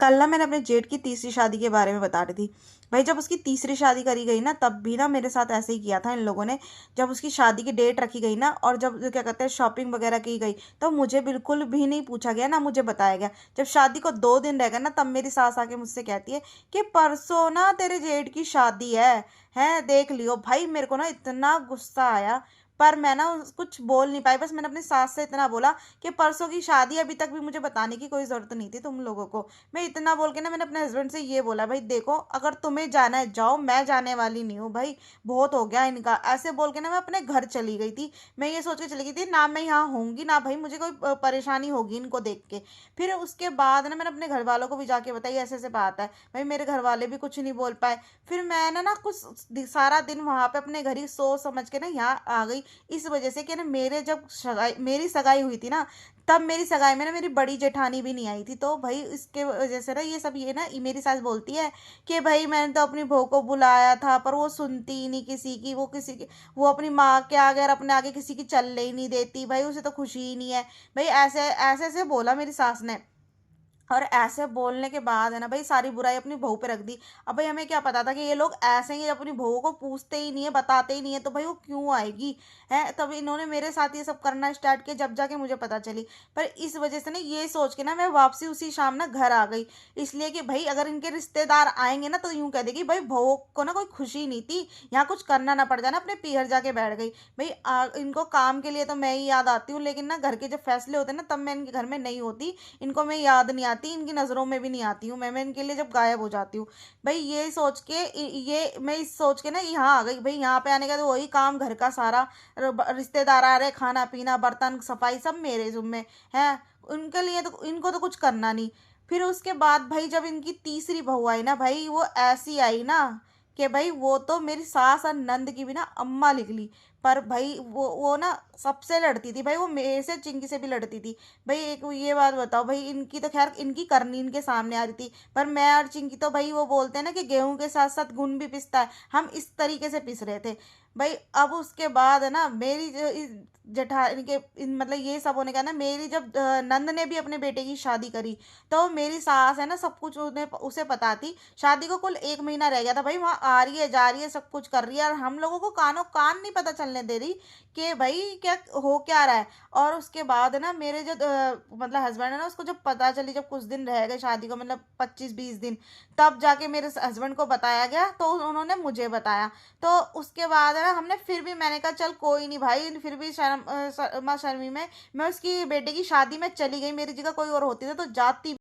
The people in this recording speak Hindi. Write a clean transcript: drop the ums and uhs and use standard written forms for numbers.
कल ना मैंने अपने जेठ की तीसरी शादी के बारे में बता रही थी। भाई जब उसकी तीसरी शादी करी गई ना, तब भी ना मेरे साथ ऐसे ही किया था इन लोगों ने। जब उसकी शादी की डेट रखी गई ना, और जब क्या कहते हैं शॉपिंग वगैरह की गई, तो मुझे बिल्कुल भी नहीं पूछा गया ना मुझे बताया गया। जब शादी को 2 दिन रह गए ना, तब मेरी सास आके मुझसे कहती है कि परसों ना तेरे जेठ की शादी है देख लियो। भाई मेरे को ना इतना गुस्सा आया, पर मैं ना कुछ बोल नहीं पाई। बस मैंने अपनी सास से इतना बोला कि परसों की शादी, अभी तक भी मुझे बताने की कोई जरूरत नहीं थी तुम लोगों को। मैं इतना बोल के ना मैंने अपने हस्बैंड से ये बोला, भाई देखो अगर तुम्हें जाना है जाओ, मैं जाने वाली नहीं हूँ भाई, बहुत हो गया इनका। ऐसे बोल के ना मैं अपने घर चली गई थी। मैं ये सोच के चली गई थी ना मैं यहाँ होंगी ना भाई मुझे कोई परेशानी होगी इनको देख के। फिर उसके बाद ना मैंने अपने घर वालों को भी जाके बताई ऐसे ऐसे बात है। भाई मेरे घर वाले भी कुछ नहीं बोल पाए। फिर मैं ना ना कुछ सारा दिन वहां पे अपने घर ही सोच समझ के ना यहाँ आ गई। इस वजह से कि ना मेरी सगाई हुई थी ना, तब मेरी सगाई में ना मेरी बड़ी जेठानी भी नहीं आई थी। तो भाई इसके वजह से ना ये सब, ये ना मेरी सास बोलती है कि भाई मैंने तो अपनी बहू को बुलाया था पर वो सुनती ही नहीं किसी की, वो किसी की, वो अपनी माँ के आगे और अपने आगे किसी की चलने ही नहीं देती, भाई उसे तो खुशी ही नहीं है। भाई ऐसे ऐसे ऐसे बोला मेरी सास ने। और ऐसे बोलने के बाद है ना भाई सारी बुराई अपनी बहू पे रख दी। अब भाई हमें क्या पता था कि ये लोग ऐसे ही अपनी बहू को पूछते ही नहीं है, बताते ही नहीं है, तो भाई वो क्यों आएगी। है तब इन्होंने मेरे साथ ये सब करना स्टार्ट किया, जब जाके मुझे पता चली। पर इस वजह से ना ये सोच के ना मैं वापसी उसी शाम ना घर आ गई। इसलिए कि भाई अगर इनके रिश्तेदार आएंगे ना, तो यूं कह देगी भाई बहू को ना कोई खुशी नहीं थी, यहाँ कुछ करना ना पड़ जाना, अपने पीहर जाके बैठ गई। भाई इनको काम के लिए तो मैं ही याद आती हूँ, लेकिन ना घर के जब फैसले होते हैं ना, तब मैं इनके घर में नहीं होती। इनको मैं याद नहीं आती, इनकी नज़रों में भी नहीं आती हूँ मैं इनके लिए जब गायब हो जाती हूँ। भाई ये सोच के ये मैं इस सोच के ना यहाँ आ गई। भाई यहाँ पे आने का तो वही काम घर का सारा, रिश्तेदार आ रहे, खाना पीना बर्तन सफाई सब मेरे जुम्मे है। उनके लिए तो इनको तो कुछ करना नहीं। फिर उसके बाद भाई जब इनकी तीसरी बहू आई ना, भाई वो ऐसी आई ना कि भाई वो तो मेरी सास और नंद की भी ना अम्मा निकली। पर भाई वो ना सबसे लड़ती थी भाई, वो मेरे से चिंकी से भी लड़ती थी। भाई एक ये बात बताओ, भाई इनकी तो खैर इनकी करनी इनके सामने आ रही थी, पर मैं और चिंकी तो भाई वो बोलते हैं ना कि गेहूं के साथ साथ गुण भी पिसता है, हम इस तरीके से पिस रहे थे। भाई अब उसके बाद है ना मेरी जो जेठा इनके मतलब ये सब होने का ना, मेरी जब नंद ने भी अपने बेटे की शादी करी, तो मेरी सास है ना सब कुछ उन्हें उसे पता थी। शादी को कुल 1 महीना रह गया था, भाई वहाँ आ रही है जा रही है सब कुछ कर रही है, और हम लोगों को कानों कान नहीं पता चलने दे रही कि भाई क्या हो क्या रहा है। और उसके बाद ना मेरे जो मतलब हस्बैंड है ना, उसको जब पता चली, जब कुछ दिन रह गए शादी को, मतलब 25-20 दिन, तब जाके मेरे हस्बैंड को बताया गया, तो उन्होंने मुझे बताया। तो उसके बाद है ना हमने फिर भी, मैंने कहा चल कोई नहीं भाई, फिर भी शर्मा शर्मी में मैं उसकी बेटे की शादी में चली गई, मेरी जगह कोई और होती ना तो जाती